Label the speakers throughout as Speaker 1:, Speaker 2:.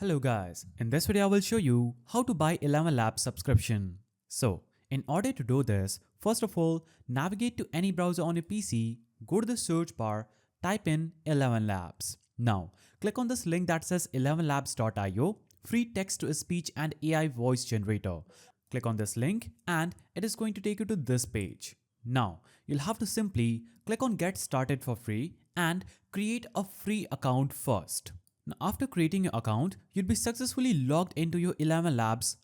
Speaker 1: Hello guys, in this video I will show you how to buy ElevenLabs subscription. So, in order to do this, first of all, navigate to any browser on your PC, go to the search bar, type in ElevenLabs. Now, click on this link that says elevenlabs.io, free text-to-speech and AI voice generator. Click on this link and it is going to take you to this page. Now, you'll have to simply click on get started for free and create a free account first. Now, after creating your account, you'll be successfully logged into your ElevenLabs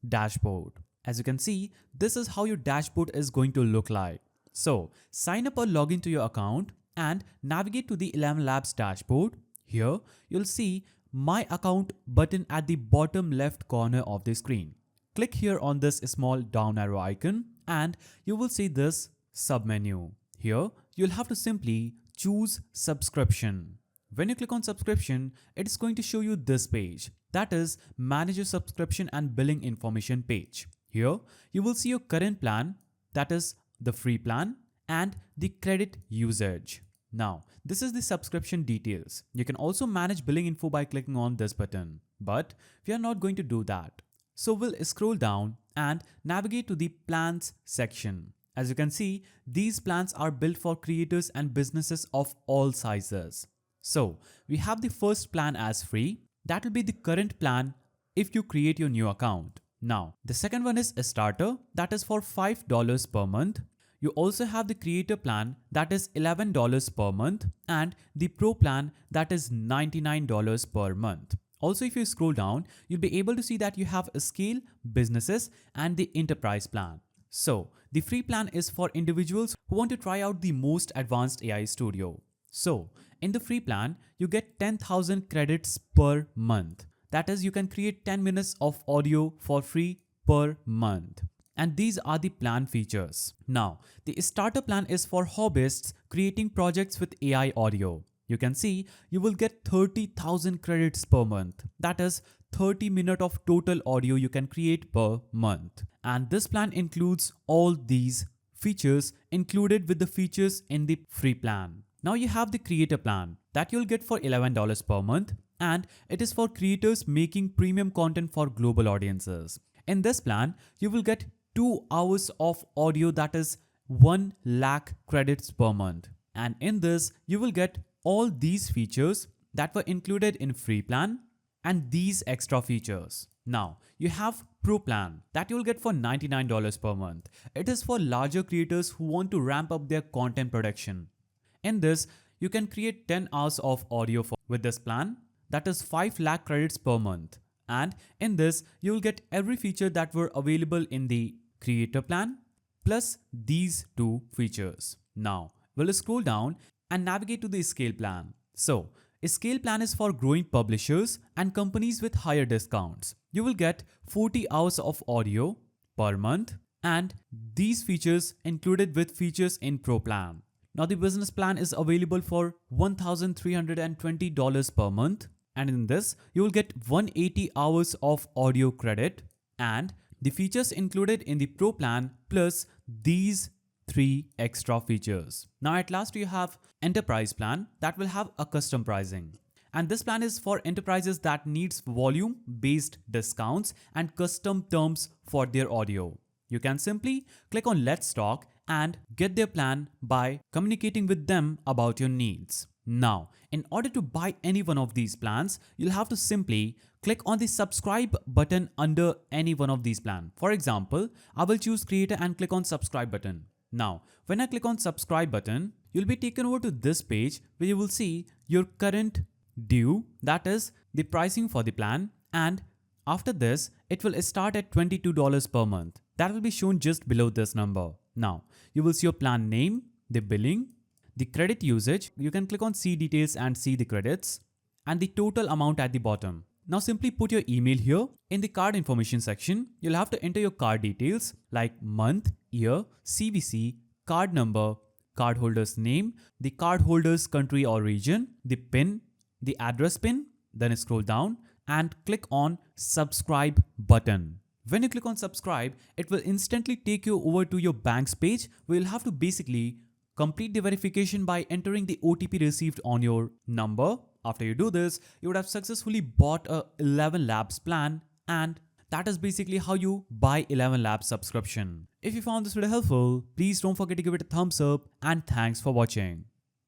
Speaker 1: dashboard. As you can see, this is how your dashboard is going to look like. So, sign up or log into your account and navigate to the ElevenLabs dashboard. Here, you'll see My Account button at the bottom left corner of the screen. Click here on this small down arrow icon and you will see this submenu. Here, you'll have to simply choose subscription. When you click on subscription, it is going to show you this page, that is manage your subscription and billing information page. Here, you will see your current plan, that is the free plan, and the credit usage. Now, this is the subscription details. You can also manage billing info by clicking on this button, but we are not going to do that. So we'll scroll down and navigate to the plans section. As you can see, these plans are built for creators and businesses of all sizes. So we have the first plan as free. That will be the current plan if you create your new account. Now, the second one is a starter, that is for $5 per month. You also have the creator plan, that is $11 per month, and the pro plan, that is $99 per month. Also, if you scroll down, you'll be able to see that you have a scale, businesses, and the enterprise plan. So the free plan is for individuals who want to try out the most advanced AI studio. So in the free plan, you get 10,000 credits per month. That is, you can create 10 minutes of audio for free per month. And these are the plan features. Now, the starter plan is for hobbyists creating projects with AI audio. You can see you will get 30,000 credits per month. That is 30 minutes of total audio you can create per month. And this plan includes all these features included with the features in the free plan. Now you have the creator plan that you'll get for $11 per month, and it is for creators making premium content for global audiences. In this plan, you will get 2 hours of audio, that is 1 lakh credits per month. And in this, you will get all these features that were included in free plan and these extra features. Now, you have Pro plan that you'll get for $99 per month. It is for larger creators who want to ramp up their content production. In this, you can create 10 hours of audio with this plan, that is 5 lakh credits per month. And in this, you will get every feature that were available in the creator plan, plus these two features. Now, we'll scroll down and navigate to the scale plan. So, a scale plan is for growing publishers and companies with higher discounts. You will get 40 hours of audio per month and these features included with features in Pro plan. Now the business plan is available for $1,320 per month, and in this you will get 180 hours of audio credit and the features included in the Pro plan plus these 3 extra features. Now at last you have enterprise plan that will have a custom pricing. And this plan is for enterprises that needs volume based discounts and custom terms for their audio. You can simply click on Let's Talk and get their plan by communicating with them about your needs. Now, in order to buy any one of these plans, you'll have to simply click on the subscribe button under any one of these plans. For example, I will choose creator and click on subscribe button. Now, when I click on subscribe button, you'll be taken over to this page where you will see your current due, that is the pricing for the plan, and after this, it will start at $22 per month. That will be shown just below this number. Now, you will see your plan name, the billing, the credit usage. You can click on see details and see the credits and the total amount at the bottom. Now simply put your email here. In the card information section, you'll have to enter your card details like month, year, CVC, card number, cardholder's name, the cardholder's country or region, the PIN, the address PIN, then scroll down and click on subscribe button. When you click on subscribe, it will instantly take you over to your bank's page where you'll have to basically complete the verification by entering the OTP received on your number After you do this, you would have successfully bought a 11 Labs plan, and that is basically how you buy 11 Labs subscription. If you found this video helpful, please don't forget to give it a thumbs up, and thanks for watching.